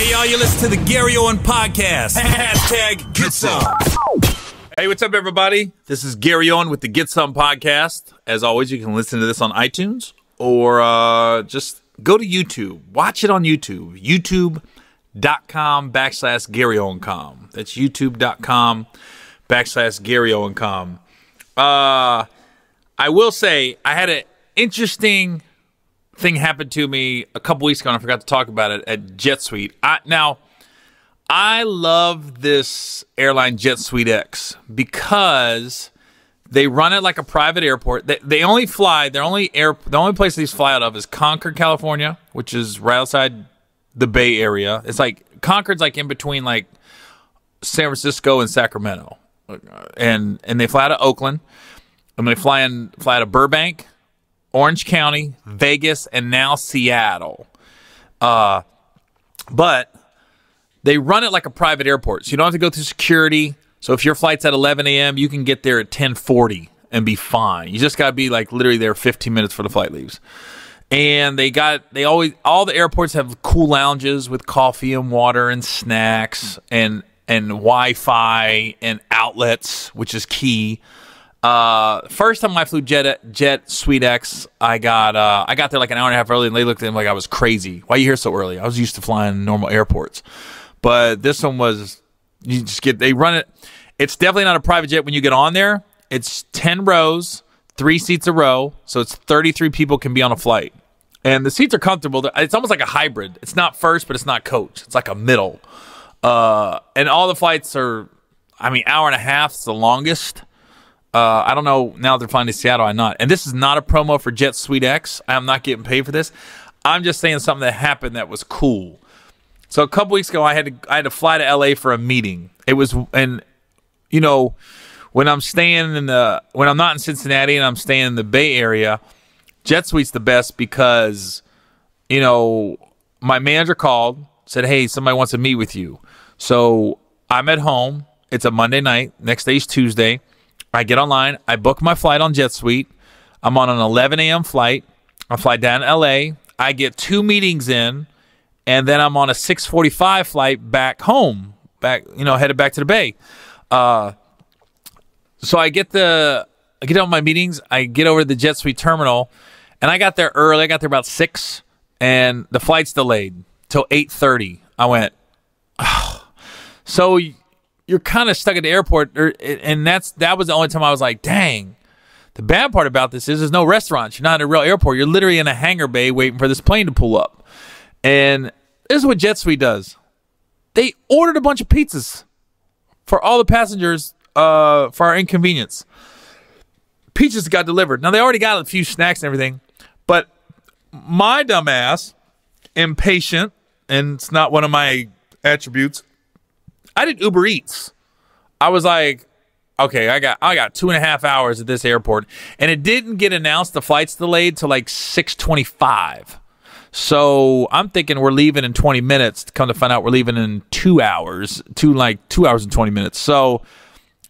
Hey, y'all, you listen to the Gary Owen Podcast. Hashtag Get Some. Hey, what's up, everybody? This is Gary Owen with the Get Some Podcast. As always, you can listen to this on iTunes or just go to YouTube. Watch it on YouTube. YouTube.com/Gary Owen.com. That's YouTube.com/Gary Owen.com. I will say I had an interesting thing happened to me a couple weeks ago, and I forgot to talk about it at Jet Suite. I love this airline, Jet Suite X, because they run it like a private airport. They only fly. The only place these fly out of is Concord, California, which is right outside the Bay Area. It's like Concord's like in between like San Francisco and Sacramento, and they fly out of Oakland, and they fly out of Burbank, Orange County, Vegas, and now Seattle. But they run it like a private airport, so you don't have to go through security. So if your flight's at 11 a.m., you can get there at 10:40 and be fine. You just got to be like literally there 15 minutes before the flight leaves. And all the airports have cool lounges with coffee and water and snacks and Wi-Fi and outlets, which is key. First time I flew Jet Suite X, I got there like an hour and a half early, and they looked at me like I was crazy. Why are you here so early? I was used to flying normal airports, but this one was, they run it. It's definitely not a private jet when you get on there. It's 10 rows, 3 seats a row, so it's 33 people can be on a flight, and the seats are comfortable. It's almost like a hybrid. It's not first, but it's not coach. It's like a middle, and all the flights are, hour and a half is the longest. I don't know now they're flying to Seattle. I'm not. And this is not a promo for Jet Suite X. I'm not getting paid for this. I'm just saying something that happened that was cool. So a couple weeks ago, I had to fly to LA for a meeting. It was, and when I'm not in Cincinnati and I'm staying in the Bay Area, Jet Suite's the best because, my manager called, said, "Hey, somebody wants to meet with you." So I'm at home. It's a Monday night. Next day's Tuesday. I get online. I book my flight on Jet Suite. I'm on an 11 a.m. flight. I fly down to L.A. I get 2 meetings in, and then I'm on a 6:45 flight back home, headed back to the Bay. So I get on my meetings. I get over to the Jet Suite terminal, and I got there early. I got there about 6, and the flight's delayed till 8:30. I went, oh. So you're kind of stuck at the airport, and that was the only time I was like, dang. The bad part about this is there's no restaurants. You're not in a real airport. You're literally in a hangar bay waiting for this plane to pull up. And this is what Jet Suite does. They ordered a bunch of pizzas for all the passengers for our inconvenience. Pizzas got delivered. Now, they already got a few snacks and everything, but my dumb ass, impatient, and it's not one of my attributes, I did Uber Eats. I was like, okay, I got 2.5 hours at this airport, and it didn't get announced. The flight's delayed to like 6:25. So I'm thinking we're leaving in 20 minutes. Come to find out, we're leaving in 2 hours, 2 hours and 20 minutes. So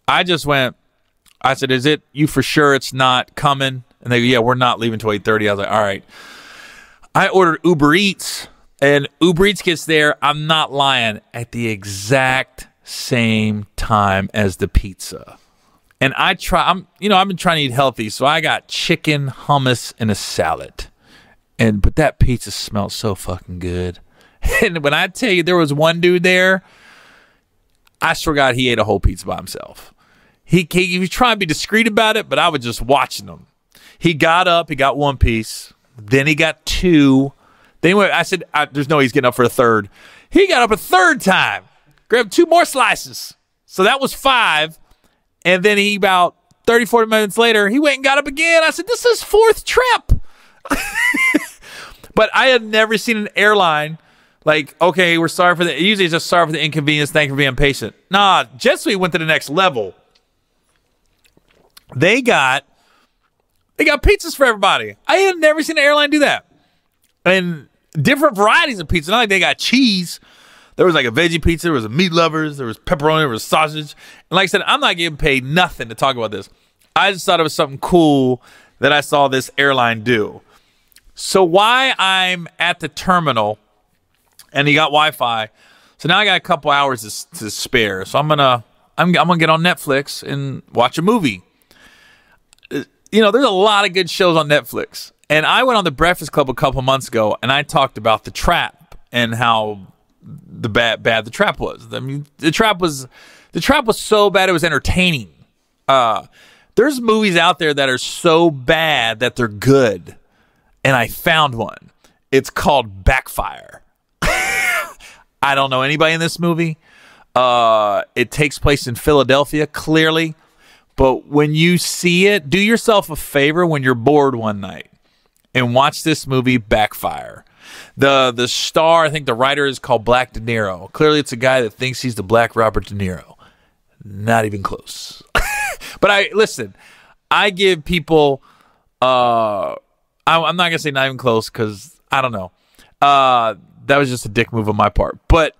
I just went. I said, "Is it you for sure? It's not coming?" And they go, "Yeah, we're not leaving till 8:30." I was like, "All right." I ordered Uber Eats. And Uber Eats gets there, I'm not lying, at the exact same time as the pizza. And I've been trying to eat healthy, so I got chicken, hummus, and a salad. But that pizza smelled so fucking good. And when I tell you there was one dude there, I swear to God, he ate a whole pizza by himself. He was trying to be discreet about it, but I was just watching him. He got up, he got 1 piece, then he got 2. Then I said, there's no way he's getting up for a 3rd. He got up a 3rd time, grabbed 2 more slices. So that was 5. And then about 30, 40 minutes later, he went and got up again. I said, this is 4th trip. But I had never seen an airline like, okay, we're sorry for usually it's just sorry for the inconvenience, thank you for being patient. Nah, Jet Suite went to the next level. They got pizzas for everybody. I had never seen an airline do that. And different varieties of pizza. Not like they got cheese. There was like a veggie pizza. There was a meat lovers. There was pepperoni. There was sausage. And like I said, I'm not getting paid nothing to talk about this. I just thought it was something cool that I saw this airline do. So why I'm at the terminal and you got Wi-Fi. So now I got a couple hours to spare. So I'm gonna get on Netflix and watch a movie. There's a lot of good shows on Netflix. And I went on the Breakfast Club a couple months ago, and I talked about The Trap and how bad The Trap was. I mean, The Trap was so bad it was entertaining. There's movies out there that are so bad that they're good, and I found one. It's called Backfire. I don't know anybody in this movie. It takes place in Philadelphia, clearly. But when you see it, do yourself a favor when you're bored one night and watch this movie, Backfire. The star, I think the writer is called Black De Niro. Clearly, it's a guy that thinks he's the Black Robert De Niro. Not even close. But I give people, I'm not going to say not even close because I don't know. That was just a dick move on my part. But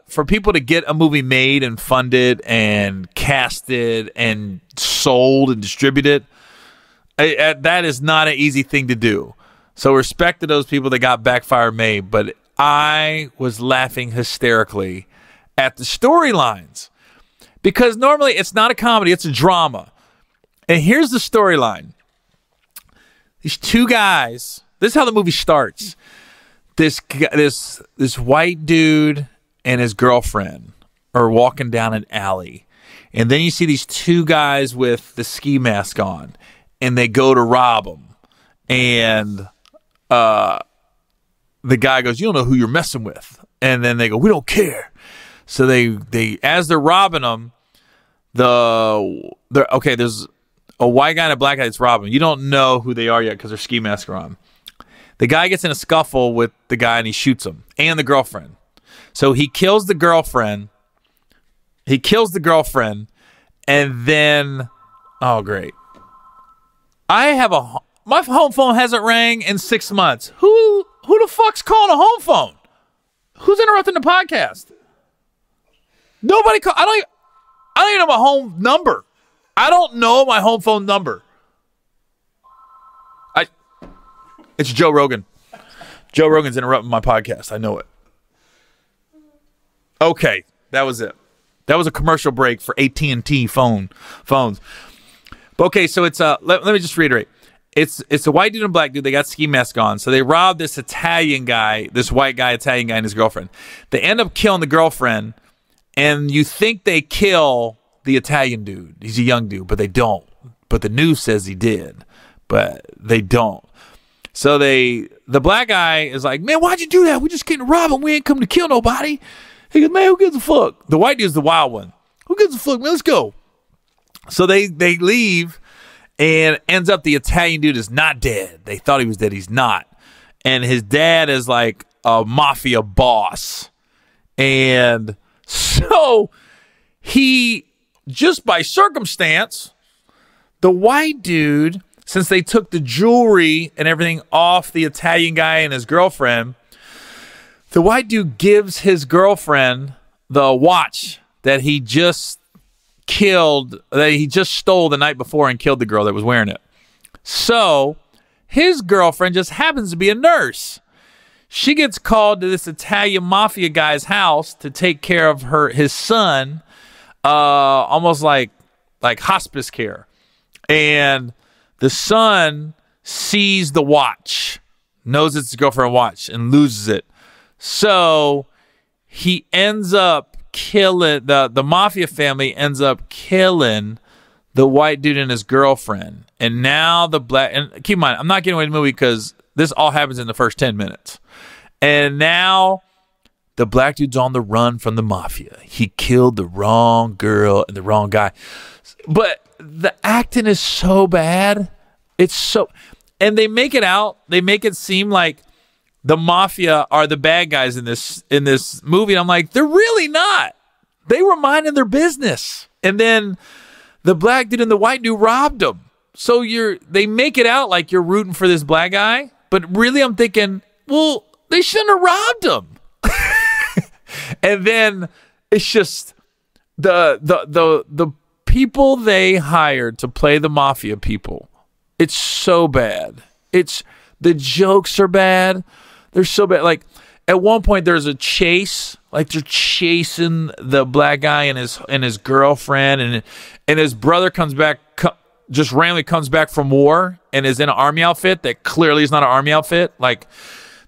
for people to get a movie made and funded and casted and sold and distributed, that is not an easy thing to do. So respect to those people that got Backfire made. But I was laughing hysterically at the storylines because normally it's not a comedy, it's a drama. And here's the storyline. These two guys, this is how the movie starts. This white dude and his girlfriend are walking down an alley. And then you see these two guys with the ski mask on, and they go to rob them. And the guy goes, "You don't know who you're messing with." And then they go, "We don't care." So they as they're robbing them, there's a white guy and a black guy that's robbing them. You don't know who they are yet because their ski masks are on. The guy gets in a scuffle with the guy and he shoots him and the girlfriend. So he kills the girlfriend. And then, oh great. My home phone hasn't rang in 6 months. Who the fuck's calling a home phone? Who's interrupting the podcast? Nobody call. I don't even know my home number. I don't know my home phone number. It's Joe Rogan. Joe Rogan's interrupting my podcast. I know it. Okay, that was it. That was a commercial break for AT&T phones. But okay, so it's let me just reiterate. It's a white dude and a black dude. They got ski mask on. So they rob this Italian guy, this white guy, Italian guy, and his girlfriend. They end up killing the girlfriend, and you think they kill the Italian dude. He's a young dude, but they don't. But the news says he did, but they don't. So the black guy is like, "Man, why'd you do that? We just came to rob him. We ain't come to kill nobody." He goes, "Man, who gives a fuck?" The white dude's the wild one. "Who gives a fuck, man? Let's go." So they leave, and ends up the Italian dude is not dead. They thought he was dead. He's not. And his dad is like a mafia boss. And so he, just by circumstance, the white dude, since they took the jewelry and everything off the Italian guy and his girlfriend, the white dude gives his girlfriend the watch that he just stole the night before and killed the girl that was wearing it. So his girlfriend just happens to be a nurse. She gets called to this Italian mafia guy's house to take care of his son, almost like hospice care. And the son sees the watch, knows it's his girlfriend's watch, and loses it. So he ends up killing, the mafia family ends up killing the white dude and his girlfriend. And now the black, and keep in mind, I'm not getting away with the movie because this all happens in the first 10 minutes. And now the black dude's on the run from the mafia. He killed the wrong girl and the wrong guy. But the acting is so bad. And they make it seem like the mafia are the bad guys in this movie. And I'm like, they're really not. They were minding their business. And then the black dude and the white dude robbed them. So they make it out like you're rooting for this black guy, but really I'm thinking, well, they shouldn't have robbed him. And then it's just the people they hired to play the mafia people. It's so bad. The jokes are bad. They're so bad. Like, at one point there's a chase, like they're chasing the black guy and his girlfriend, and his brother comes back, just randomly comes back from war and is in an army outfit that clearly is not an army outfit. Like,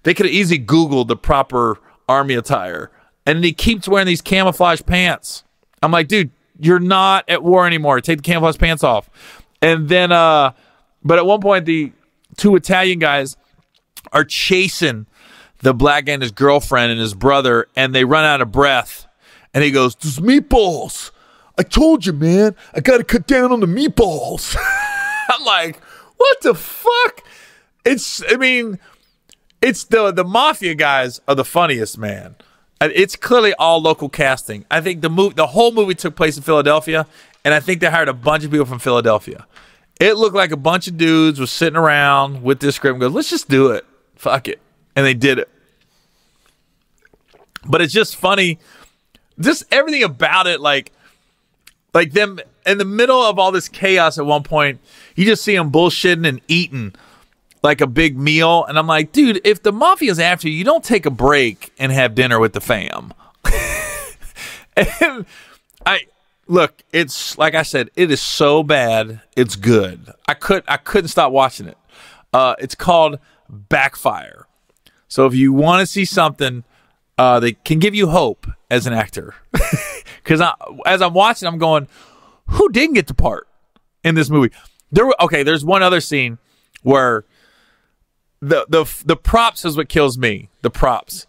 they could have easily Googled the proper army attire. And he keeps wearing these camouflage pants. I'm like, dude, you're not at war anymore. Take the camouflage pants off. And then, but at one point, the two Italian guys are chasing the black guy and his girlfriend and his brother, and they run out of breath. And he goes, "Those meatballs. I told you, man. I got to cut down on the meatballs." I'm like, what the fuck? It's the Mafia guys are the funniest, man. It's clearly all local casting. I think the whole movie took place in Philadelphia, and I think they hired a bunch of people from Philadelphia. It looked like a bunch of dudes was sitting around with this script and goes, "Let's just do it. Fuck it." And they did it. But it's just funny. Just everything about it, like them in the middle of all this chaos at one point, you just see them bullshitting and eating like a big meal. And I'm like, dude, if the Mafia's after you, you don't take a break and have dinner with the fam. And look, it's like I said, it is so bad, it's good. I couldn't stop watching it. It's called Backfire. So if you want to see something that can give you hope as an actor, because as I'm watching, I'm going, who didn't get the part in this movie? There's one other scene where the props is what kills me. The props.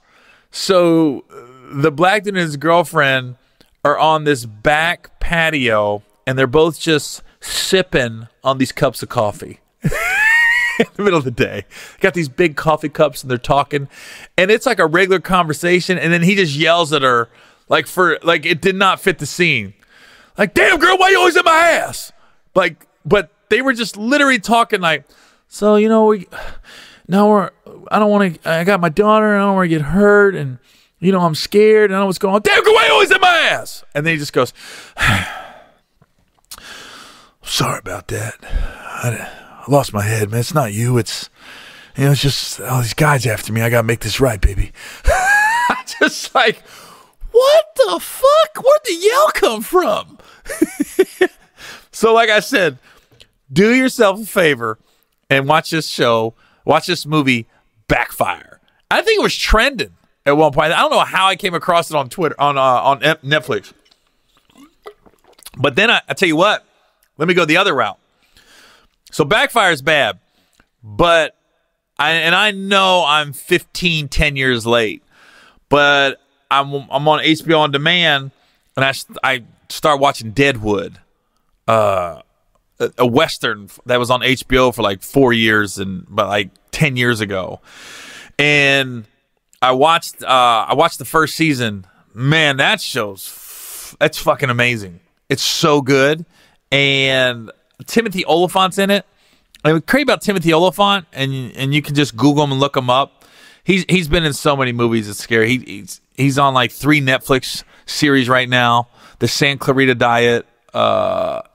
So the black dude and his girlfriend are on this back patio, and they're both just sipping on these cups of coffee in the middle of the day. Got these big coffee cups, and they're talking, and it's like a regular conversation. And then he just yells at her, like it did not fit the scene. Like, "Damn girl, why you always in my ass?" Like, but they were just literally talking like, "So I don't want to. I got my daughter, and I don't want to get hurt, and I'm scared, and I don't know what's going on. Damn girl, why you always in my ass?" And then he just goes, "Sorry about that. I lost my head, man. It's not you. It's just all these guys after me. I gotta make this right, baby." I just like, what the fuck? Where'd the yell come from? So, like I said, do yourself a favor and watch this movie, Backfire. I think it was trending at one point. I don't know how I came across it on Twitter, on Netflix. But then I tell you what, let me go the other route. So Backfire is bad, but I know I'm 10 years late, but I'm on HBO On Demand, and I start watching Deadwood, a Western that was on HBO for like 4 years, but like 10 years ago. And I watched the first season. Man, that's fucking amazing. It's so good. And Timothy Olyphant's in it. And what's crazy about Timothy Olyphant, and you can just Google him and look him up. He's been in so many movies. It's scary. He's on like 3 Netflix series right now. The Santa Clarita Diet.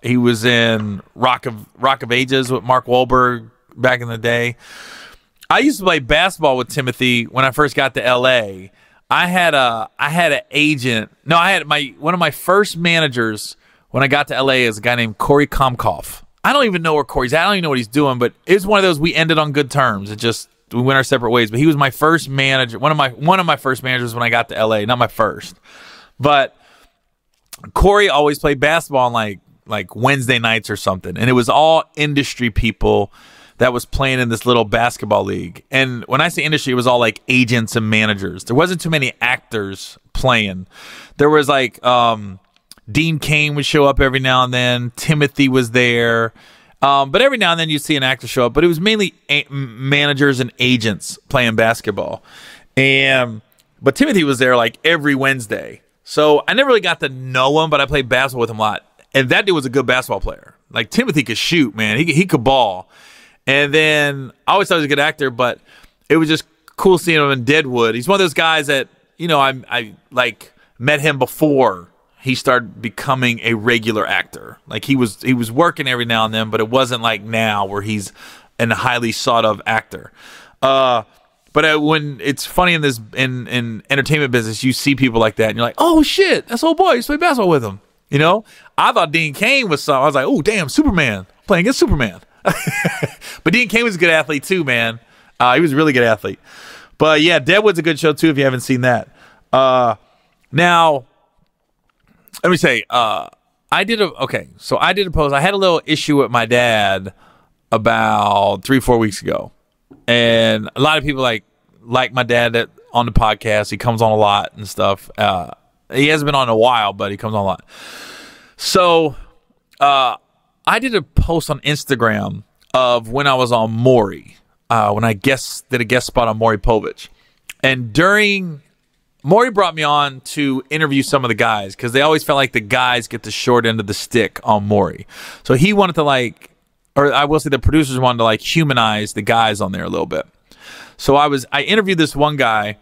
He was in Rock of Ages with Mark Wahlberg back in the day. I used to play basketball with Timothy when I first got to LA. I had an agent. No, I had one of my first managers when I got to LA is a guy named Corey Komkoff. I don't even know where Corey's at. I don't even know what he's doing, but it was one of those we ended on good terms. We went our separate ways. But he was my first manager, one of my first managers when I got to LA. Not my first, but Corey always played basketball on like Wednesday nights or something, and it was all industry people that was playing in this little basketball league. And when I say industry, it was all like agents and managers. There wasn't too many actors playing. There was like Dean Cain would show up every now and then. Timothy was there. But every now and then you'd see an actor show up. But it was mainly managers and agents playing basketball. But Timothy was there like every Wednesday. So I never really got to know him, but I played basketball with him a lot. And that dude was a good basketball player. Like Timothy could shoot, man. He could ball. And then I always thought he was a good actor, but it was just cool seeing him in Deadwood. He's one of those guys that, I like met him before he started becoming a regular actor. Like he was working every now and then, but it wasn't like now where he's a highly sought of actor. But But when it's funny in this in entertainment business, you see people like that, and you're like, oh shit, that's old boy. I used to play basketball with him. You know, I thought Dean Cain was something. I was like, oh damn, Superman, playing against Superman. But Dean Cain was a good athlete too, man. He was a really good athlete. But yeah, Deadwood's a good show too if you haven't seen that. Now, let me say, I did a post. I had a little issue with my dad about 3-4 weeks ago, and a lot of people like my dad on the podcast. He comes on a lot and stuff. He hasn't been on in a while, but he comes on a lot. So I did a post on Instagram of when I was on Maury, when I did a guest spot on Maury Povich, and Maury brought me on to interview some of the guys because they always felt like the guys get the short end of the stick on Maury. So he wanted to or I will say the producers wanted to humanize the guys on there a little bit. So I interviewed this one guy,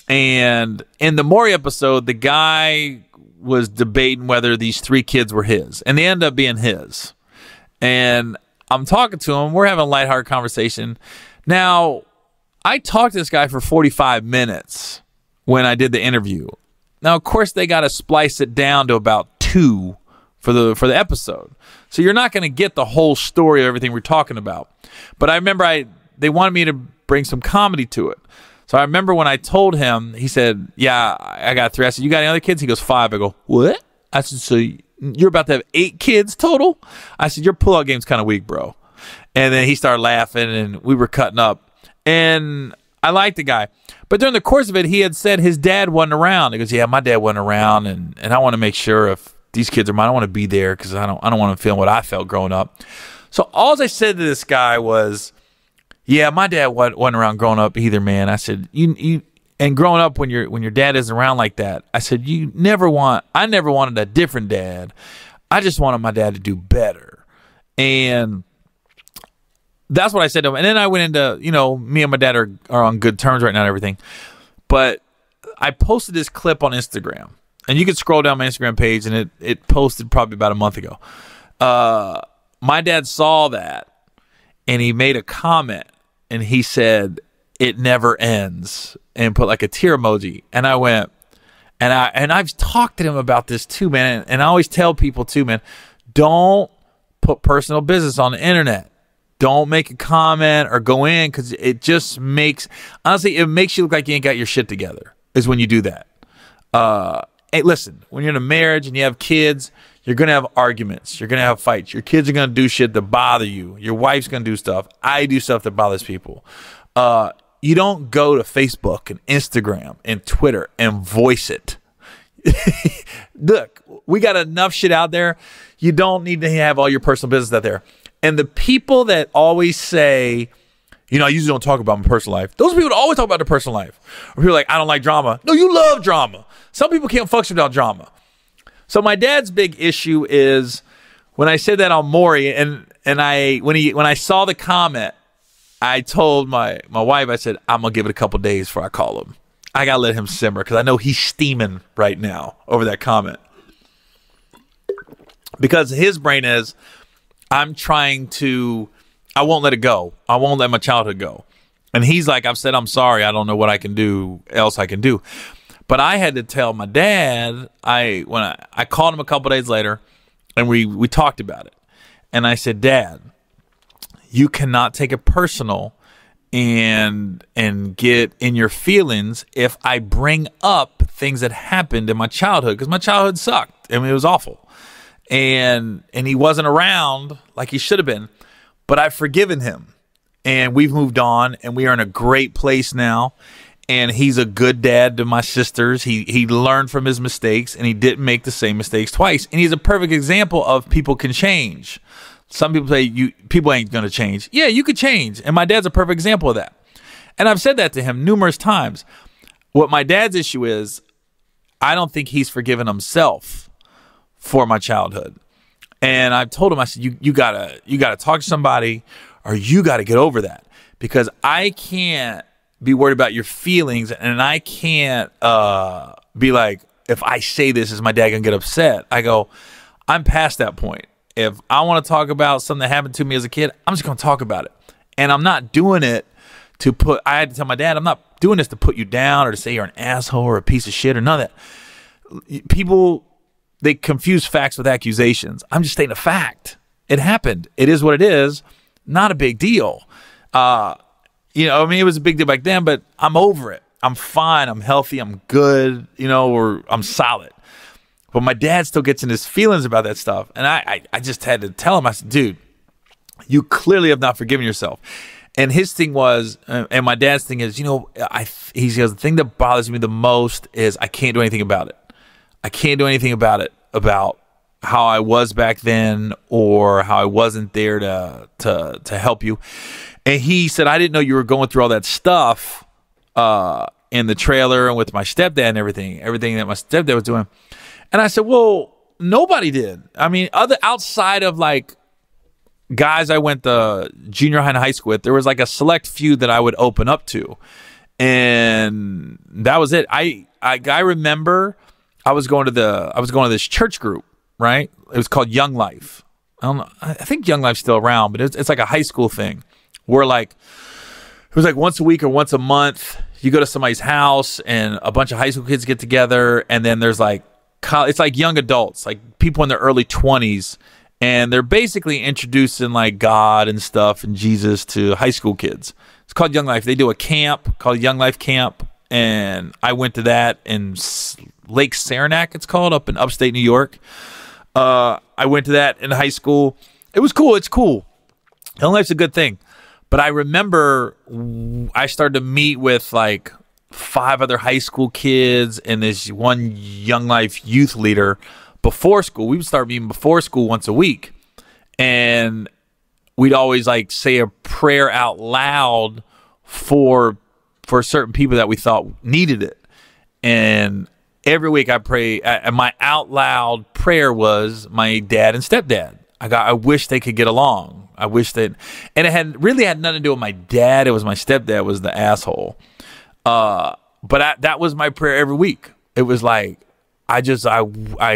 and in the Maury episode, the guy was debating whether these 3 kids were his, and they ended up being his. And I'm talking to him. We're having a lighthearted conversation. Now, I talked to this guy for 45 minutes when I did the interview. Now, of course, they got to splice it down to about 2 for the episode. So you're not going to get the whole story of everything we're talking about. But I remember they wanted me to bring some comedy to it. So I remember when I told him, he said, yeah, I got 3. I said, you got any other kids? He goes, 5. I go, what? I said, so you're about to have 8 kids total? I said, your pullout game's kind of weak, bro. And then he started laughing, and we were cutting up. And I liked the guy. But during the course of it, he had said his dad wasn't around. He goes, yeah, my dad wasn't around, and I want to make sure if these kids are mine, I want to be there because I don't want to feel what I felt growing up. So all I said to this guy was, yeah, my dad wasn't around growing up either, man. I said, you and growing up when your dad isn't around like that, I said, I never wanted a different dad. I just wanted my dad to do better. And that's what I said to him. And then I went into, me and my dad are on good terms right now and everything. But I posted this clip on Instagram. And you can scroll down my Instagram page, and it posted probably about a month ago. My dad saw that, and he made a comment, and he said, it never ends, and put a tear emoji. And I went, and I've talked to him about this too, man. And I always tell people too, man, don't put personal business on the internet. Don't make a comment or go in, because it just honestly, it makes you look like you ain't got your shit together, is when you do that. Hey, listen, when you're in a marriage and you have kids, you're going to have arguments. You're going to have fights. Your kids are going to do shit that bother you. Your wife's going to do stuff. I do stuff that bothers people. You don't go to Facebook and Instagram and Twitter and voice it. Look, we got enough shit out there. You don't need to have all your personal business out there. And the people that always say, I usually don't talk about my personal life. Those people that always talk about their personal life. Or people are like, I don't like drama. No, you love drama. Some people can't function without drama. So my dad's big issue is when I said that on Maury, and when I saw the comment, I told my wife, I said, I'm gonna give it a couple days before I call him. I gotta let him simmer because I know he's steaming right now over that comment. Because his brain is, I won't let it go. I won't let my childhood go. And he's like, I've said I'm sorry. I don't know what I can do else I can do. But I had to tell my dad, when I called him a couple days later, and we talked about it. And I said, Dad, you cannot take it personal and get in your feelings if I bring up things that happened in my childhood, because my childhood sucked. I mean, it was awful. And he wasn't around like he should have been. But I've forgiven him. And we've moved on, and we are in a great place now. And he's a good dad to my sisters. He learned from his mistakes, and he didn't make the same mistakes twice. And he's a perfect example of people can change. Some people say people ain't going to change. Yeah, you could change. And my dad's a perfect example of that. And I've said that to him numerous times. What my dad's issue is, I don't think he's forgiven himself for my childhood. And I've told him, I said, you gotta talk to somebody, or you got to get over that, because I can't be worried about your feelings, and I can't be like, if I say this, is my dad gonna get upset? I go, I'm past that point. If I want to talk about something that happened to me as a kid, I'm just gonna talk about it, and I'm not doing it I had to tell my dad, I'm not doing this to put you down or to say you're an asshole or a piece of shit or none of that. People, they confuse facts with accusations. I'm just stating a fact. It happened. It is what it is. Not a big deal. It was a big deal back then, but I'm over it. I'm fine. I'm healthy. I'm good, or I'm solid. But my dad still gets in his feelings about that stuff. And I just had to tell him, I said, dude, you clearly have not forgiven yourself. And his thing was, and my dad's thing is, he goes, the thing that bothers me the most is I can't do anything about it. I can't do anything about it, about how I was back then or how I wasn't there to help you. And he said, I didn't know you were going through all that stuff in the trailer and with my stepdad and everything that my stepdad was doing. And I said, well, nobody did. I mean, outside of like guys I went to junior high and high school with, there was like a select few that I would open up to. And that was it. I remember I was going to this church group, right? It was called Young Life. I don't know. I think Young Life's still around, but it's like a high school thing where like it was like once a week or once a month you go to somebody's house and a bunch of high school kids get together, and then there's like it's like young adults, like people in their early 20s, and they're basically introducing like God and stuff and Jesus to high school kids. It's called Young Life. They do a camp called Young Life Camp, and I went to that in Lake Saranac, it's called, up in upstate New York. I went to that in high school. It was cool. It's cool. Young Life's a good thing. But I remember I started to meet with like 5 other high school kids and this one Young Life youth leader before school. We would start meeting before school once a week. And we'd always like say a prayer out loud for certain people that we thought needed it. And every week I pray, and my out loud prayer was my dad and stepdad. I wish they could get along. I wish that, and it had nothing to do with my dad. It was my stepdad was the asshole. But that was my prayer every week. It was like, I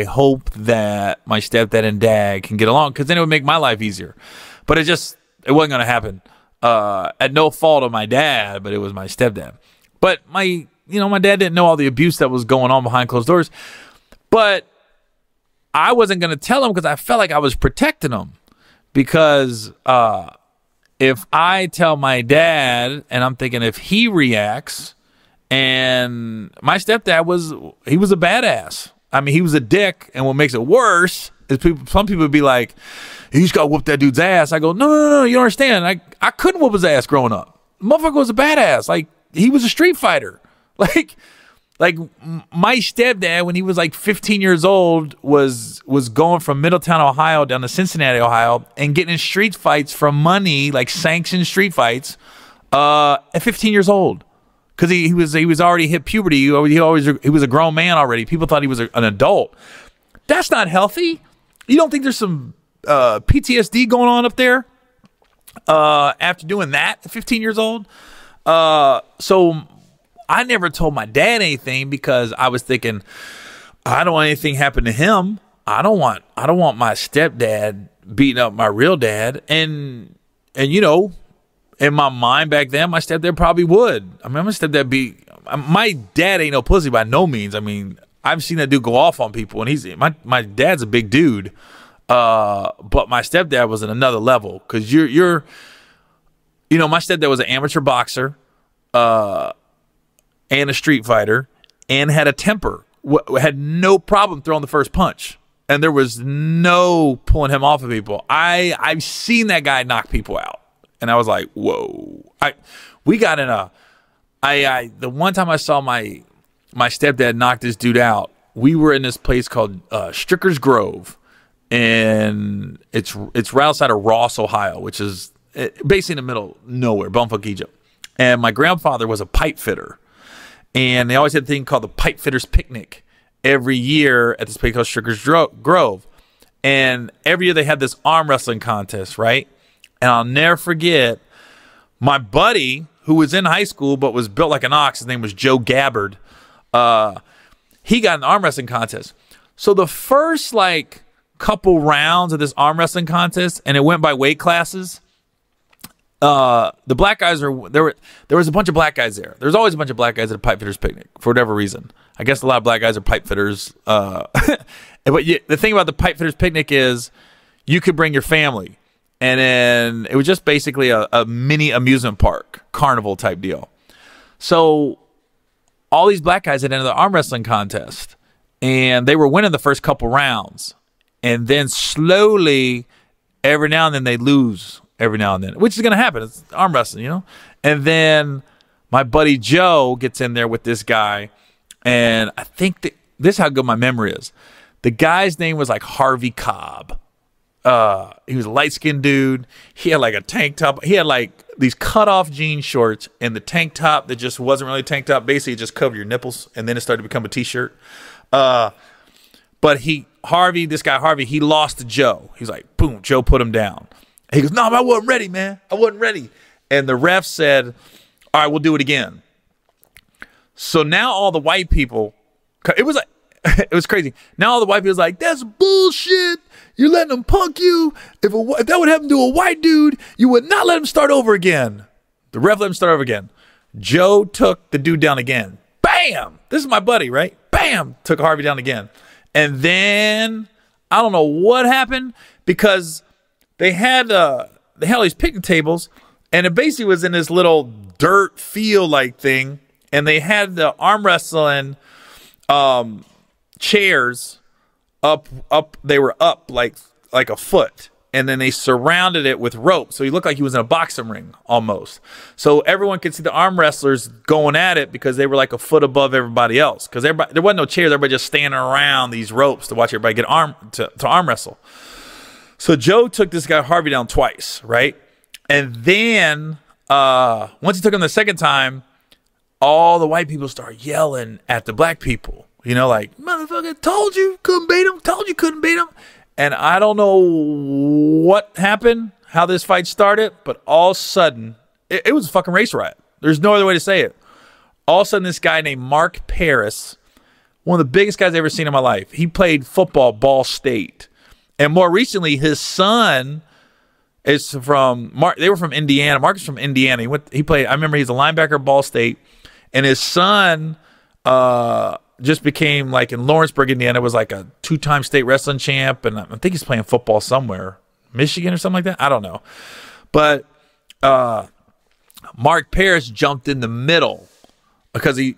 hope that my stepdad and dad can get along, because then it would make my life easier. But it wasn't going to happen. At no fault of my dad, but it was my stepdad. But my dad didn't know all the abuse that was going on behind closed doors. But I wasn't going to tell him because I felt like I was protecting him. Because if I tell my dad, and I'm thinking if he reacts, and my stepdad was a badass. I mean, he was a dick, and what makes it worse is some people would be like, you just got to whoop that dude's ass. I go, no, you don't understand. I couldn't whoop his ass growing up. The motherfucker was a badass. Like, he was a street fighter. Like my stepdad, when he was like 15 years old, was going from Middletown, Ohio down to Cincinnati, Ohio, and getting in street fights for money, like sanctioned street fights, at 15 years old. Because he was already hit puberty. He was a grown man already. People thought he was an adult. That's not healthy. You don't think there's some PTSD going on up there after doing that at 15 years old? So I never told my dad anything because I was thinking, I don't want anything happen to him. I don't want my stepdad beating up my real dad. And in my mind back then, my stepdad probably would. I mean, my dad ain't no pussy by no means. I mean, I've seen that dude go off on people, and my dad's a big dude. But my stepdad was at another level, because my stepdad was an amateur boxer, and a street fighter, and had a temper. Had no problem throwing the first punch, and there was no pulling him off of people. I've seen that guy knock people out, and I was like, whoa. We got in the one time I saw my stepdad knock this dude out, we were in this place called Stricker's Grove, and it's right outside of Ross, Ohio, which is basically in the middle of nowhere, bumfuck Egypt. And my grandfather was a pipe fitter. And they always had a thing called the Pipe Fitters Picnic every year at this place called Stricker's Grove. And every year they had this arm wrestling contest, right? And I'll never forget, my buddy, who was in high school but was built like an ox, his name was Joe Gabbard, he got an arm wrestling contest. So the first, couple rounds of this arm wrestling contest, and it went by weight classes, The black guys there was a bunch of black guys there. There's always a bunch of black guys at a pipe fitters picnic for whatever reason. I guess a lot of black guys are pipe fitters. But the thing about the pipe fitters picnic is you could bring your family, and then it was just basically a mini amusement park, carnival type deal. So all these black guys had entered the arm wrestling contest, and they were winning the first couple rounds, and then slowly, every now and then they lose. Every now and then, which is going to happen. It's arm wrestling, you know? And then my buddy Joe gets in there with this guy, and I think this is how good my memory is. The guy's name was like Harvey Cobb. He was a light-skinned dude. He had like a tank top. He had like these cut-off jean shorts and the tank top that just wasn't really a tank top. Basically, it just covered your nipples, and then it started to become a T-shirt. But this guy Harvey, he lost to Joe. He's like, boom, Joe put him down. He goes, no, I wasn't ready, man. I wasn't ready. And the ref said, all right, we'll do it again. So now all the white people, it was crazy. Now all the white people was like, that's bullshit. You're letting them punk you. If that would happen to a white dude, you would not let him start over again. The ref let him start over again. Joe took the dude down again. Bam! This is my buddy, right? Bam! Took Harvey down again. And then, I don't know what happened, because they had all these picnic tables, and it basically was in this little dirt field like thing, and they had the arm wrestling chairs up. They were up like a foot, and then they surrounded it with rope, so he looked like he was in a boxing ring almost. So everyone could see the arm wrestlers going at it because they were like a foot above everybody else. Because there wasn't no chairs, everybody just standing around these ropes to watch everybody get to arm wrestle. So Joe took this guy Harvey down twice, right? And then once he took him the second time, all the white people started yelling at the black people. You know, like, motherfucker, told you couldn't beat him. Told you couldn't beat him. And I don't know what happened, how this fight started, but all of a sudden, it was a fucking race riot. There's no other way to say it. All of a sudden, this guy named Mark Paris, one of the biggest guys I've ever seen in my life, he played football at Ball State. And more recently, his son is from they were from Indiana. Mark is from Indiana. He played. I remember he's a linebacker at Ball State, and his son just became, like, in Lawrenceburg, Indiana, was like a 2-time state wrestling champ, and I think he's playing football somewhere, Michigan or something like that. I don't know, but Mark Paris jumped in the middle because these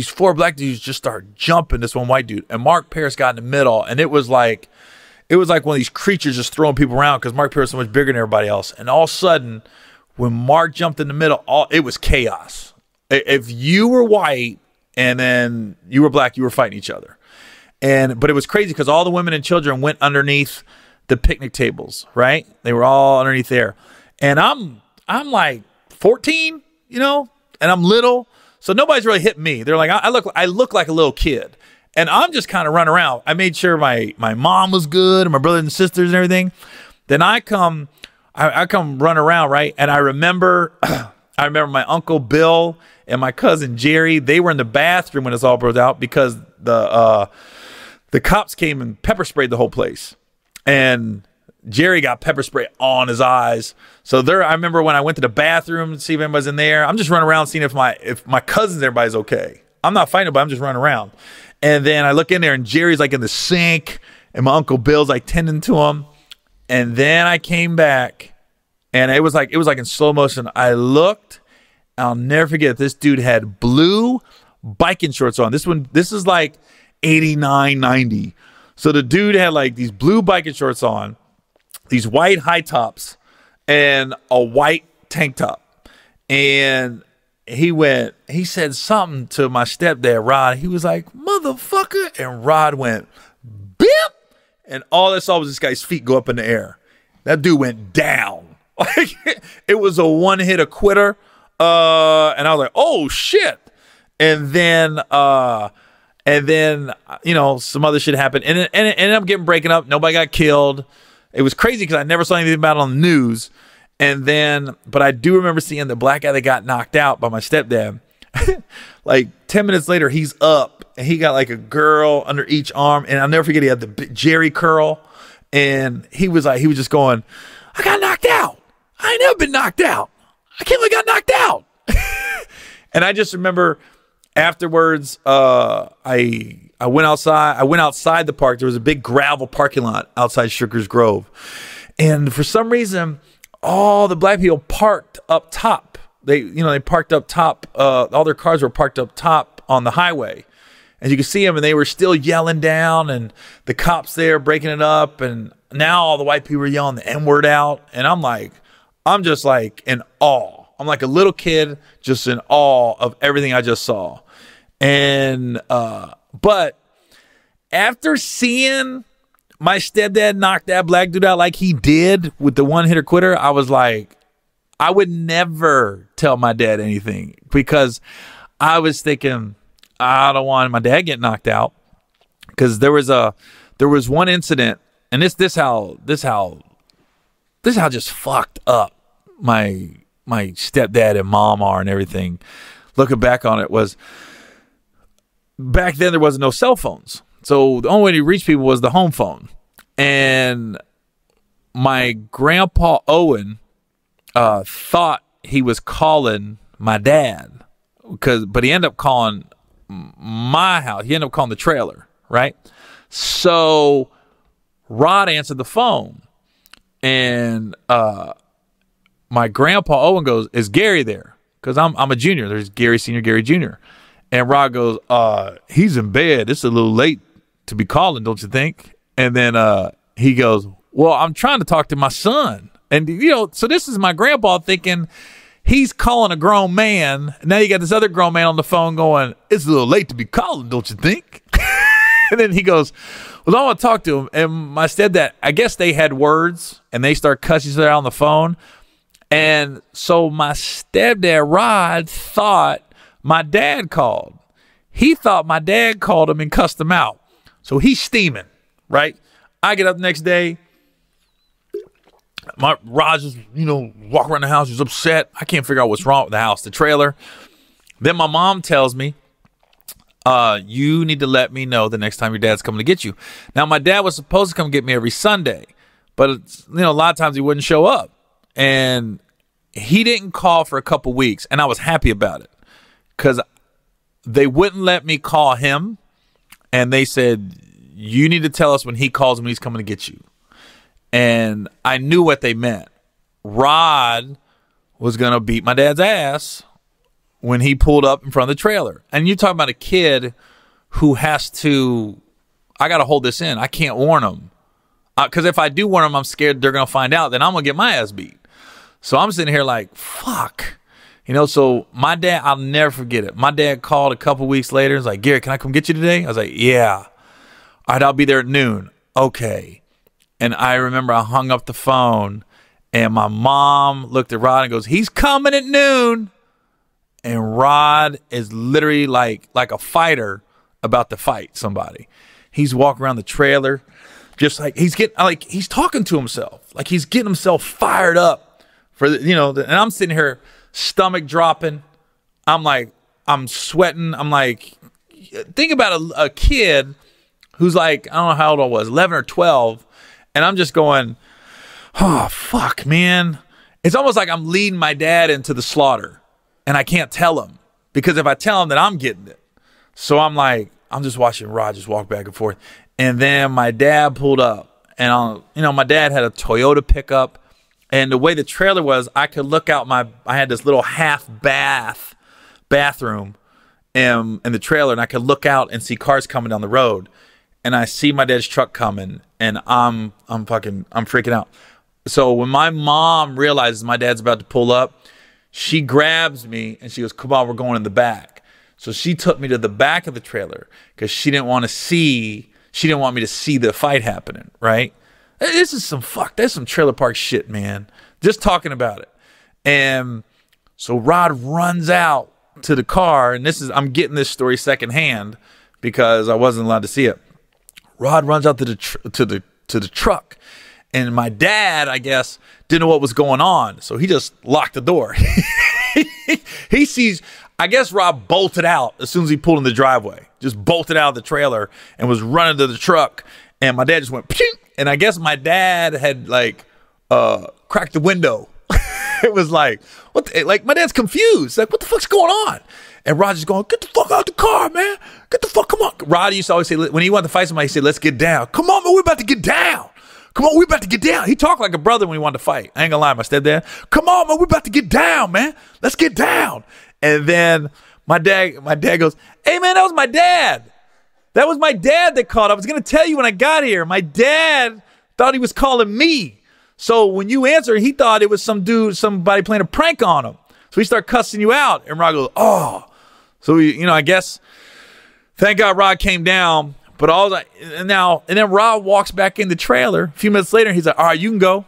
4 black dudes just started jumping this one white dude, and Mark Paris got in the middle, and it was like one of these creatures just throwing people around because Mark Paris is so much bigger than everybody else. And all of a sudden, when Mark jumped in the middle, it was chaos. If you were white and then you were black, you were fighting each other. But it was crazy because all the women and children went underneath the picnic tables, right? They were all underneath there. And I'm like 14, you know, and I'm little. So nobody's really hit me. They're like, I look like a little kid. And I'm just kind of running around. I made sure my mom was good and my brothers and sisters and everything. Then I come run around, right? And I remember my Uncle Bill and my cousin Jerry, they were in the bathroom when this all broke out because the cops came and pepper sprayed the whole place. And Jerry got pepper spray on his eyes. So I remember when I went to the bathroom to see if anybody's in there, I'm just running around seeing if my cousins, everybody's okay. I'm not fighting, but I'm just running around. And then I look in there and Jerry's like in the sink and my Uncle Bill's like tending to him. And then I came back and it was like in slow motion. I looked, I'll never forget, this dude had blue biking shorts on. This is like 89, 90. So the dude had like these blue biking shorts on, these white high tops, and a white tank top. And he said something to my stepdad, Rod. He was like, motherfucker. And Rod went, bip. And all I saw was this guy's feet go up in the air. That dude went down. Like, it was a one-hit quitter. And I was like, oh, shit. And then, you know, some other shit happened. And it ended up breaking up. Nobody got killed. It was crazy because I never saw anything about it on the news. And then, but I do remember seeing the black guy that got knocked out by my stepdad. Like 10 minutes later, he's up and he got like a girl under each arm. And I'll never forget, he had the Jerry curl. And he was just going, I got knocked out. I ain't never been knocked out. I can't believe I got knocked out. And I just remember afterwards, I went outside. I went outside the park. There was a big gravel parking lot outside Sugar's Grove. And for some reason, all the black people parked up top. They parked up top. All their cars were parked up top on the highway. And you could see them, and they were still yelling down, and the cops there breaking it up. And now all the white people were yelling the N-word out. And I'm just like in awe. I'm like a little kid just in awe of everything I just saw. And but after seeing my stepdad knock that black dude out like he did with the one-hitter quitter, I was like, I would never tell my dad anything, because I was thinking, I don't want my dad get knocked out. Because there was one incident, and this how just fucked up my stepdad and mom are and everything. Looking back on it, was back then there wasn't no cell phones, so the only way to reach people was the home phone. And my grandpa Owen thought he was calling my dad, but he ended up calling my house. He ended up calling the trailer, right? So Rod answered the phone, and my grandpa Owen goes, "Is Gary there?" Because I'm a junior. There's Gary Senior, Gary Junior. And Rod goes, "He's in bed. It's a little late to be calling, don't you think?" And then he goes, "Well, I'm trying to talk to my son." And, so this is my grandpa thinking he's calling a grown man. Now you got this other grown man on the phone going, "It's a little late to be calling, don't you think?" And then he goes, "Well, I want to talk to him." And my stepdad, I guess they had words, and they start cussing each other out on the phone. And so my stepdad, Rod, thought my dad called. He thought my dad called him and cussed him out. So he's steaming, right? I get up the next day. Rod just, walk around the house. He's upset. I can't figure out what's wrong with the house, the trailer. Then my mom tells me, "You need to let me know the next time your dad's coming to get you." Now, my dad was supposed to come get me every Sunday, but a lot of times he wouldn't show up. And he didn't call for a couple weeks, and I was happy about it, because they wouldn't let me call him, and they said, "You need to tell us when he calls when he's coming to get you." And I knew what they meant. Rod was going to beat my dad's ass when he pulled up in front of the trailer. And you're talking about a kid who has to, I got to hold this in. I can't warn him. Because if I do warn him, I'm scared they're going to find out. Then I'm going to get my ass beat. So I'm sitting here like, fuck. So my dad, I'll never forget it. My dad called a couple weeks later. He's like, "Gary, can I come get you today?" I was like, "Yeah." "All right, I'll be there at noon." "Okay." And I remember I hung up the phone, and my mom looked at Rod and goes, "He's coming at noon." And Rod is literally like a fighter about to fight somebody. He's walking around the trailer, just like he's talking to himself, like he's getting himself fired up for and I'm sitting here, stomach dropping. I'm sweating. I'm like, think about a kid who's like, I don't know how old I was, 11 or 12. And I'm just going, oh, fuck, man. It's almost like I'm leading my dad into the slaughter, and I can't tell him, because if I tell him, then I'm getting it. So I'm like, I'm just watching Rod just walk back and forth. And then my dad pulled up, and my dad had a Toyota pickup, and the way the trailer was, I could look out I had this little half bathroom in the trailer, and I could look out and see cars coming down the road. And I see my dad's truck coming, and I'm freaking out. So when my mom realizes my dad's about to pull up, she grabs me and she goes, "Come on, we're going in the back." So she took me to the back of the trailer, because she didn't want me to see the fight happening, right? There's some trailer park shit, man. Just talking about it. And so Rod runs out to the car, and I'm getting this story secondhand because I wasn't allowed to see it. Rod runs out to the truck, and my dad, I guess, didn't know what was going on, so he just locked the door. He sees, I guess Rod bolted out as soon as he pulled in the driveway, just bolted out of the trailer and was running to the truck, and my dad just went, "Pshing!" And I guess my dad had cracked the window It was like, like my dad's confused. Like, what the fuck's going on? And Roger's going, get the fuck out the car, man. Get the fuck, come on. Rod used to always say, when he wanted to fight somebody, he said, let's get down. Come on, man, we're about to get down. Come on, we're about to get down. He talked like a brother when he wanted to fight. I ain't gonna lie, my stepdad. Come on, man, we're about to get down, man. Let's get down. And then my dad goes, hey, man, that was my dad. That was my dad that called. I was gonna tell you when I got here. My dad thought he was calling me. So when you answered, he thought it was somebody playing a prank on him. So he started cussing you out. And Rod goes, oh. So, I guess, thank God Rod came down. But and then Rod walks back in the trailer. A few minutes later, he's like, all right, you can go.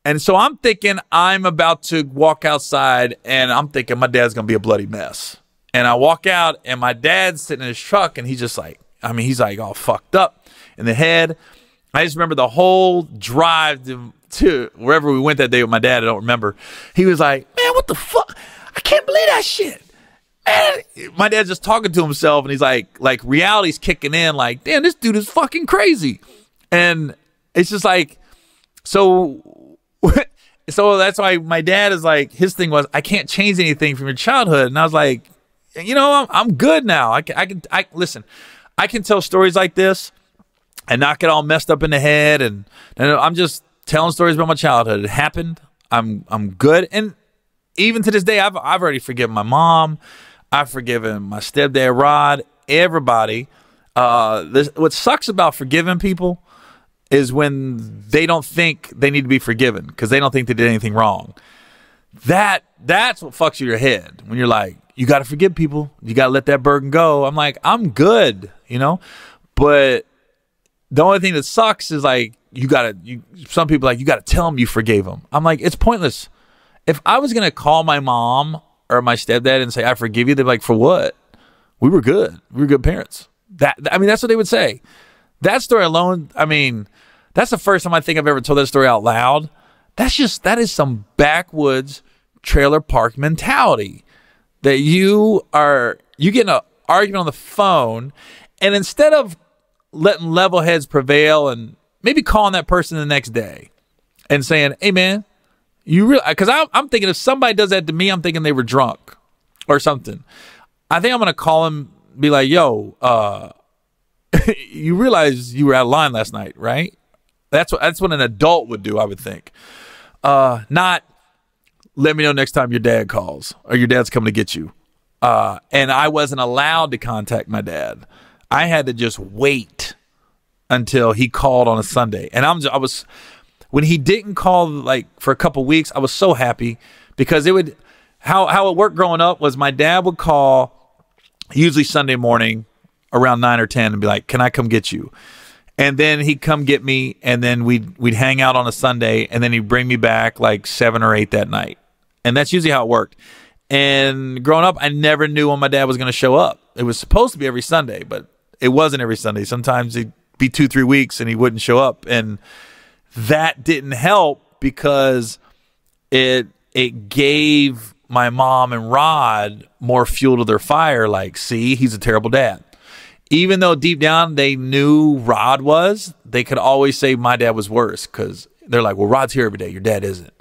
And so I'm thinking I'm about to walk outside, and I'm thinking my dad's going to be a bloody mess. And I walk out, and my dad's sitting in his truck, and he's just like, he's like all fucked up in the head. I just remember the whole drive to wherever we went that day with my dad. I don't remember. He was like, man, what the fuck? I can't believe that shit. Man, my dad's just talking to himself, and he's like reality's kicking in, like, damn, this dude is fucking crazy. And it's just like, so that's why my dad is like, his thing was, I can't change anything from your childhood. And I was like, I'm good now. I listen, I can tell stories like this and not get all messed up in the head. And I'm just telling stories about my childhood. It happened. I'm good. And even to this day, I've already forgiven my mom. I've forgiven my stepdad, Rod, everybody. What sucks about forgiving people is when they don't think they need to be forgiven because they don't think they did anything wrong. That's what fucks your head when you're like, you got to forgive people. You got to let that burden go. I'm like, I'm good, But the only thing that sucks is like, some people you got to tell them you forgave them. I'm like, it's pointless. If I was going to call my mom or my stepdad and say, I forgive you, they'd be like, for what? We were good. We were good parents. That's what they would say. That story alone, that's the first time I think I've ever told that story out loud. That is some backwoods trailer park mentality that you get in an argument on the phone, and instead of letting level heads prevail and maybe calling that person the next day and saying, hey, man, because I'm thinking if somebody does that to me, I'm thinking they were drunk or something. I think I'm going to call him, be like, yo, you realize you were out of line last night, right? That's what an adult would do, I would think. Not let me know next time your dad calls or your dad's coming to get you. And I wasn't allowed to contact my dad. I had to just wait until he called on a Sunday. And when he didn't call for a couple weeks, I was so happy because how it worked growing up was my dad would call usually Sunday morning around 9 or 10 and be like, can I come get you? And then he'd come get me, and then we'd hang out on a Sunday, and then he'd bring me back 7 or 8 that night. And that's usually how it worked. And growing up, I never knew when my dad was going to show up. It was supposed to be every Sunday, but it wasn't every Sunday. Sometimes it'd be 2-3 weeks and he wouldn't show up. And that didn't help because it gave my mom and Rod more fuel to their fire. Like, see, he's a terrible dad. Even though deep down they knew Rod was, they could always say my dad was worse because they're like, well, Rod's here every day. Your dad isn't.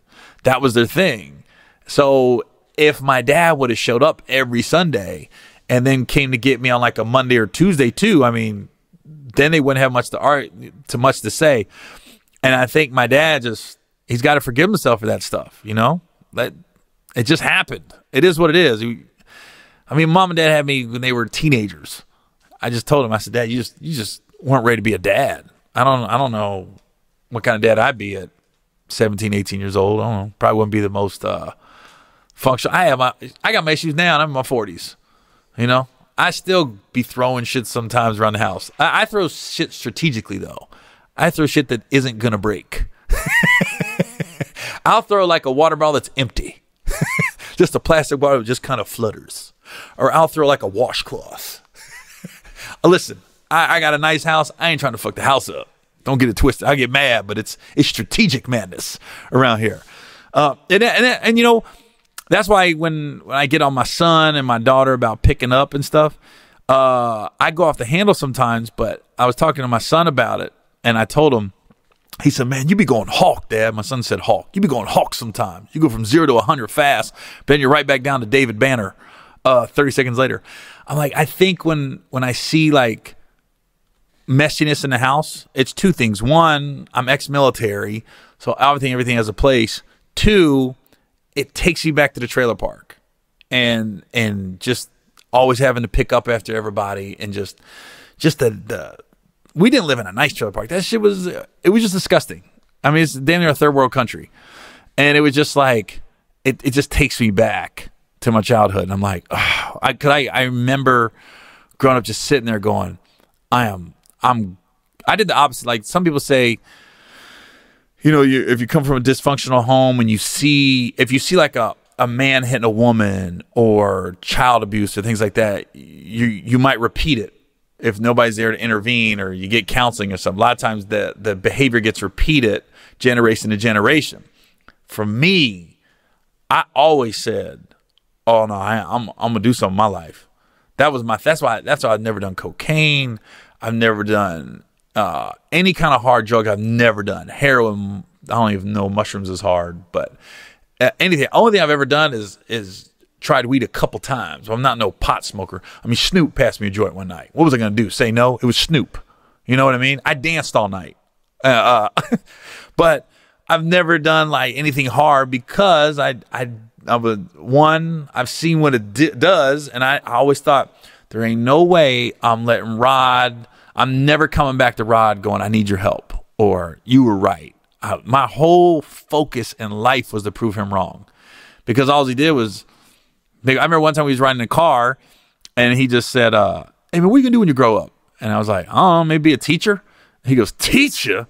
That was their thing. So if my dad would have showed up every Sunday and then came to get me on a Monday or Tuesday too, then they wouldn't have much to say. And I think my dad he's got to forgive himself for that stuff, That it just happened. It is what it is. Mom and dad had me when they were teenagers. I just told him, I said, Dad, you just weren't ready to be a dad. I don't know what kind of dad I'd be at 17, 18 years old. I don't know. Probably wouldn't be the most functional. I got my issues now, and I'm in my 40s. I still be throwing shit sometimes around the house. I throw shit strategically, though. I throw shit that isn't going to break. I'll throw a water bottle that's empty. Just a plastic bottle that just kind of flutters. Or I'll throw a washcloth. Listen, I got a nice house. I ain't trying to fuck the house up. Don't get it twisted. I get mad, but it's strategic madness around here. And that's why when I get on my son and my daughter about picking up and stuff, I go off the handle sometimes. But I was talking to my son about it, and I told him, He said, man, you be going hawk, Dad. My son said hawk. You be going hawk sometimes. You go from 0 to 100 fast, but then you're right back down to David Banner 30 seconds later. I'm like, I think when I see like messiness in the house, it's two things. One, I'm ex-military, so everything has a place. Two, it takes you back to the trailer park and just always having to pick up after everybody and just the we didn't live in a nice trailer park. That shit was just disgusting. I mean, it's damn near a third world country. And it was just like, it just takes me back to my childhood. And I'm like, oh, I remember growing up just sitting there going, I did the opposite. Like some people say, if you come from a dysfunctional home and if you see like a man hitting a woman or child abuse or things like that, you might repeat it if nobody's there to intervene or you get counseling or something. A lot of times the behavior gets repeated generation to generation. For me, I always said, oh no, I'm gonna do something in my life. That's why I've never done cocaine. I've never done any kind of hard drug. I've never done heroin. I don't even know mushrooms is hard, but anything. Only thing I've ever done is tried weed a couple times. I'm not no pot smoker. I mean, Snoop passed me a joint one night. What was I going to do? Say no? It was Snoop. You know what I mean? I danced all night. But I've never done like anything hard because I've seen what it does, and I always thought there ain't no way I'm letting Rod. I'm never coming back to Rod going, I need your help, or you were right. My whole focus in life was to prove him wrong, because all he did was. I remember one time we was riding in a car, and he just said, hey, man, what are you going to do when you grow up? And I was like, oh, maybe be a teacher. And he goes, teacher?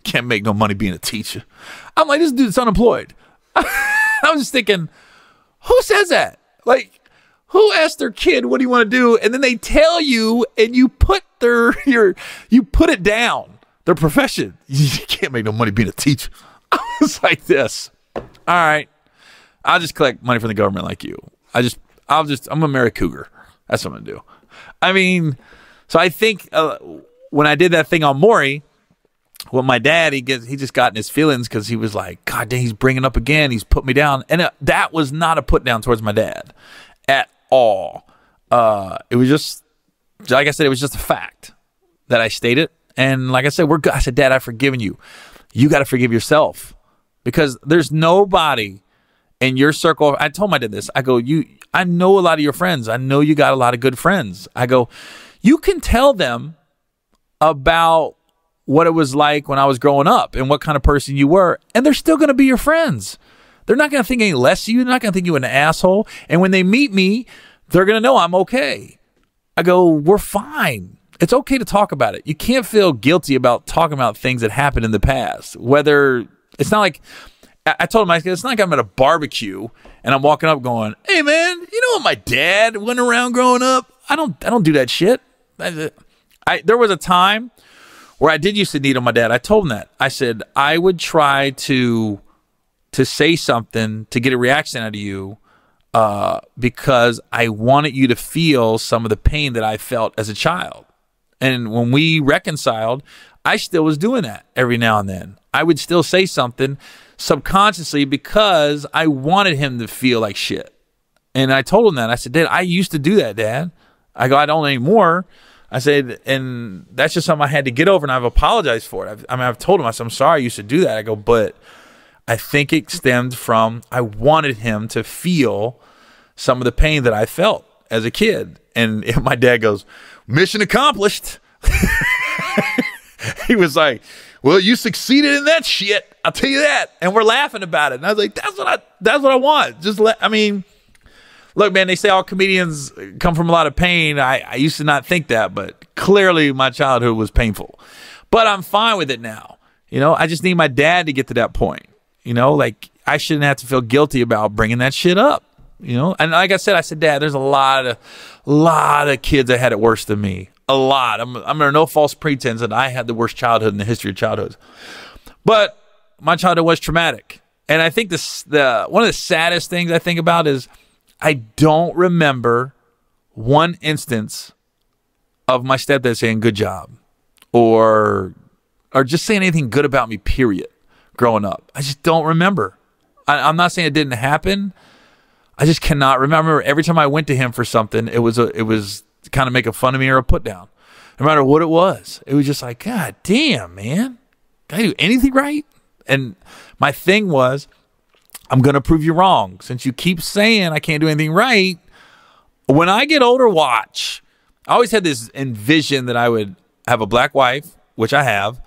Can't make no money being a teacher. I'm like, this dude's unemployed. I was just thinking, who says that? Like, who asked their kid, what do you want to do? And then they tell you, and you put you put it down, their profession. You can't make no money being a teacher. I was like this. All right. I'll just collect money from the government like you. I'm gonna marry a cougar. That's what I'm gonna do. I mean, so I think when I did that thing on Maury, well, my dad, he just got in his feelings because he was like, God dang, he's bringing up again. He's put me down. And that was not a put down towards my dad at all. It was just, like I said, it was just a fact that I stated. And like I said, we're good. I said, Dad, I've forgiven you. You got to forgive yourself, because there's nobody in your circle. I told my dad this. I go, I know a lot of your friends. I know you got a lot of good friends. I go, you can tell them about what it was like when I was growing up and what kind of person you were, and they're still going to be your friends. They're not going to think any less of you. They're not going to think you an asshole. And when they meet me, they're going to know I'm okay. I go, we're fine. It's okay to talk about it. You can't feel guilty about talking about things that happened in the past. Whether it's not like, I told him, it's not like I'm at a barbecue and I'm walking up going, hey man, you know what my dad went around growing up? I don't do that shit. There was a time where I did used to need on my dad. I told him that. I said, I would try to say something to get a reaction out of you because I wanted you to feel some of the pain that I felt as a child. And when we reconciled, I still was doing that every now and then. I would still say something subconsciously because I wanted him to feel like shit. And I told him that. I said, Dad, I used to do that, Dad. I go, I don't anymore. I said, and that's just something I had to get over, and I've apologized for it. I've told him, I said, I'm sorry I used to do that. I go, but I think it stemmed from I wanted him to feel some of the pain that I felt as a kid. And my dad goes, mission accomplished. He was like, well, you succeeded in that shit. I'll tell you that. And we're laughing about it. And I was like, that's what I want. Look, man, they say all comedians come from a lot of pain. I used to not think that, but clearly my childhood was painful. But I'm fine with it now. I just need my dad to get to that point. Like I shouldn't have to feel guilty about bringing that shit up. And like I said, Dad, there's a lot of kids that had it worse than me. A lot. I'm under no false pretense that I had the worst childhood in the history of childhoods. But my childhood was traumatic. And I think one of the saddest things I think about is I don't remember one instance of my stepdad saying, good job, or or just saying anything good about me, period, growing up. I just don't remember. I'm not saying it didn't happen. I just cannot remember. Every time I went to him for something, it was kind of making fun of me or a put down. No matter what it was just like, God damn, man. Can I do anything right? And my thing was, I'm going to prove you wrong. Since you keep saying I can't do anything right, when I get older, watch. I always had this envision that I would have a black wife, which I have.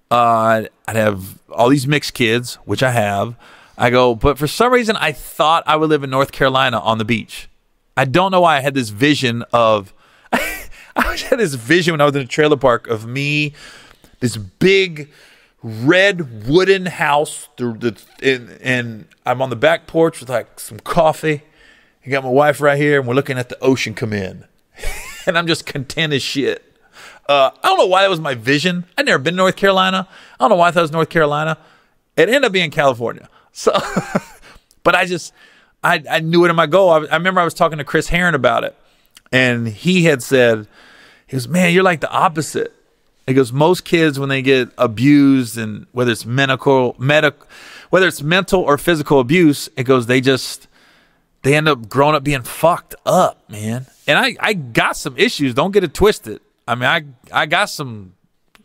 I'd have all these mixed kids, which I have. I go, but for some reason, I thought I would live in North Carolina on the beach. I don't know why I had this vision of, I had this vision when I was in a trailer park of me, this big red wooden house, and I'm on the back porch with like some coffee. I got my wife right here, and we're looking at the ocean come in. And I'm just content as shit. I don't know why that was my vision. I'd never been to North Carolina. I don't know why I thought it was North Carolina. It ended up being California. So, but I knew it in my goal. I remember I was talking to Chris Herron about it, and he had said, he goes, man, you're like the opposite. He goes, most kids, when they get abused, and whether it's mental or physical abuse, it goes, they end up growing up being fucked up, man. And I got some issues. Don't get it twisted. I mean, I got some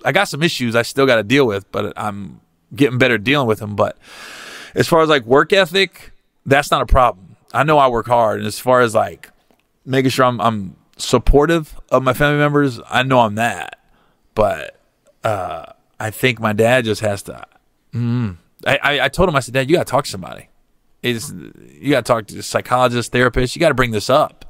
issues I still got to deal with, but I'm getting better dealing with them. But as far as like work ethic, that's not a problem. I know I work hard. And as far as like making sure I'm supportive of my family members, I know I'm that. But I think my dad just has to. I told him, I said, Dad, you got to talk to somebody. You got to talk to a psychologist, therapist. You got to bring this up.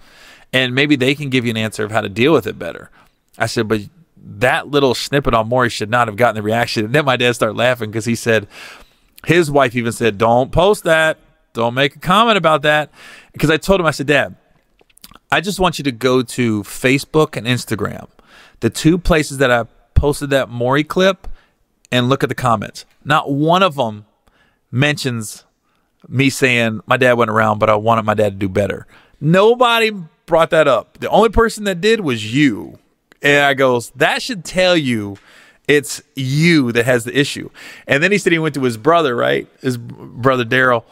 And maybe they can give you an answer of how to deal with it better. I said, but that little snippet on Maury should not have gotten the reaction. And then my dad started laughing because he said, his wife even said, don't post that. Don't make a comment about that. Because I told him, I said, Dad, I just want you to go to Facebook and Instagram, the two places that I posted that Maury clip, and look at the comments. Not one of them mentions me saying my dad went around, but I wanted my dad to do better. Nobody brought that up. The only person that did was you. And I goes, that should tell you it's you that has the issue. And then he said he went to his brother, right? His brother Daryl.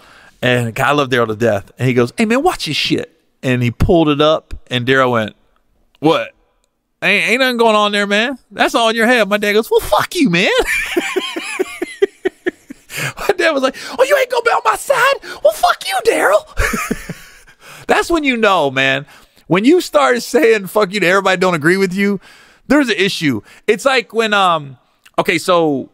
And God, I love Daryl to death. And he goes, hey, man, watch this shit. And he pulled it up, and Daryl went, what? Ain't nothing going on there, man. That's all in your head. My dad goes, well, fuck you, man. My dad was like, oh, you ain't gonna be on my side? Well, fuck you, Daryl. That's when you know, man. When you start saying fuck you to everybody don't agree with you, there's an issue. It's like when, okay, so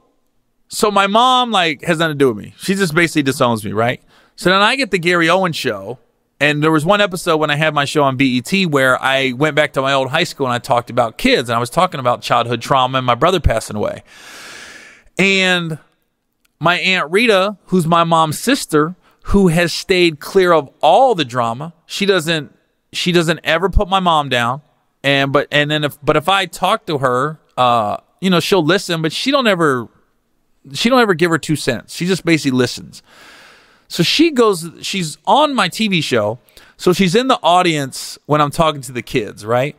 my mom, like, has nothing to do with me. She just basically disowns me, right? So then I get the Gary Owen show, and there was one episode when I had my show on BET where I went back to my old high school and I talked about kids, and I was talking about childhood trauma and my brother passing away. And my Aunt Rita, who's my mom's sister, who has stayed clear of all the drama, she doesn't ever put my mom down. But if I talk to her, she'll listen, but she don't ever give her 2 cents. She just basically listens. So she's on my TV show. So she's in the audience when I'm talking to the kids, right?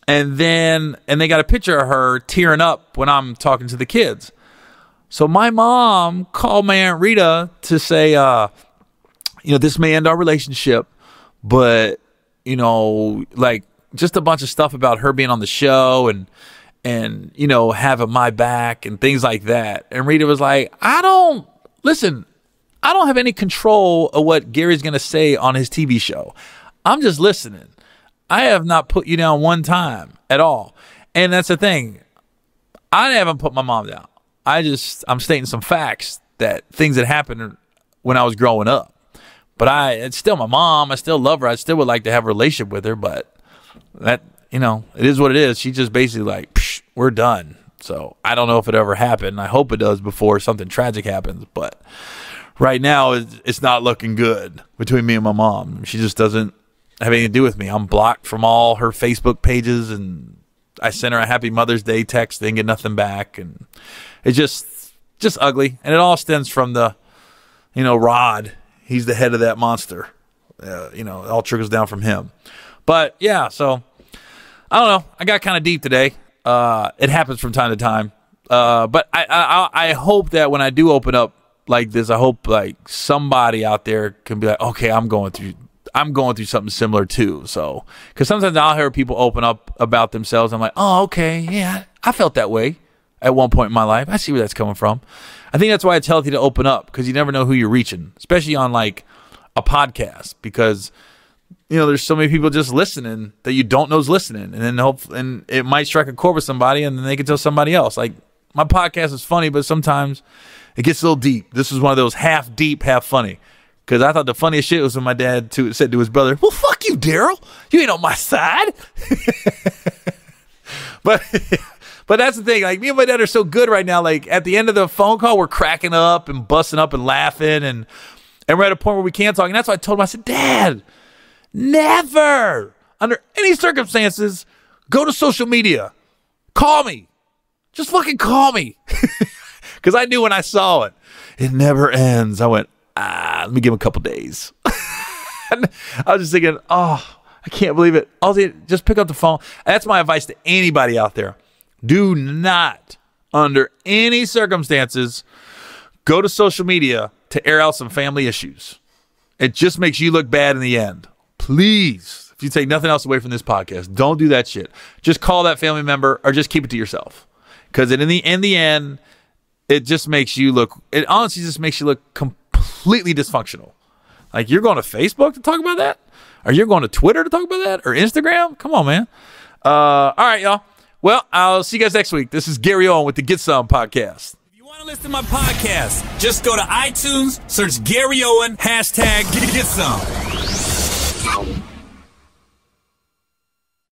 And they got a picture of her tearing up when I'm talking to the kids. So my mom called my Aunt Rita to say, this may end our relationship, but, like just a bunch of stuff about her being on the show and having my back and things like that. And Rita was like, I don't have any control of what Gary's going to say on his TV show. I'm just listening. I have not put you down one time at all. And that's the thing. I haven't put my mom down. I'm stating some facts, that things that happened when I was growing up. But it's still my mom. I still love her. I still would like to have a relationship with her, but that, it is what it is. She just basically like, psh, we're done. So I don't know if it ever happened. I hope it does before something tragic happens, but right now it's not looking good between me and my mom. She just doesn't have anything to do with me. I'm blocked from all her Facebook pages, and I sent her a happy Mother's Day text, didn't get nothing back, and it's just ugly. And it all stems from the, Rod. He's the head of that monster. It all trickles down from him. But yeah, so I don't know. I got kind of deep today. It happens from time to time. But I hope that when I do open up like this, I hope like somebody out there can be like, okay, I'm going through something similar too. So, because sometimes I'll hear people open up about themselves. I'm like, oh, okay, yeah, I felt that way at one point in my life. I see where that's coming from. I think that's why it's healthy to open up, because you never know who you're reaching, especially on like a podcast, because there's so many people just listening that you don't know is listening, and then it might strike a chord with somebody, and then they can tell somebody else. Like, my podcast is funny, but sometimes it gets a little deep. This was one of those half deep, half funny. Because I thought the funniest shit was when my dad said to his brother, well, fuck you, Daryl. You ain't on my side. But that's the thing. Like, me and my dad are so good right now. Like, at the end of the phone call, we're cracking up and busting up and laughing. And we're at a point where we can't talk. And that's why I told him, I said, Dad, never, under any circumstances, go to social media. Call me. Just fucking call me. Because I knew when I saw it, it never ends. I went, let me give him a couple days. I was just thinking, oh, I can't believe it. Just pick up the phone. That's my advice to anybody out there. Do not, under any circumstances, go to social media to air out some family issues. It just makes you look bad in the end. Please, if you take nothing else away from this podcast, don't do that shit. Just call that family member or just keep it to yourself. Because in the end, it just makes you look, it honestly just makes you look completely dysfunctional. Like, you're going to Facebook to talk about that? Or you're going to Twitter to talk about that? Or Instagram? Come on, man. All right, y'all. Well, I'll see you guys next week. This is Gary Owen with the Get Some Podcast. If you want to listen to my podcast, just go to iTunes, search Gary Owen, #GetSome.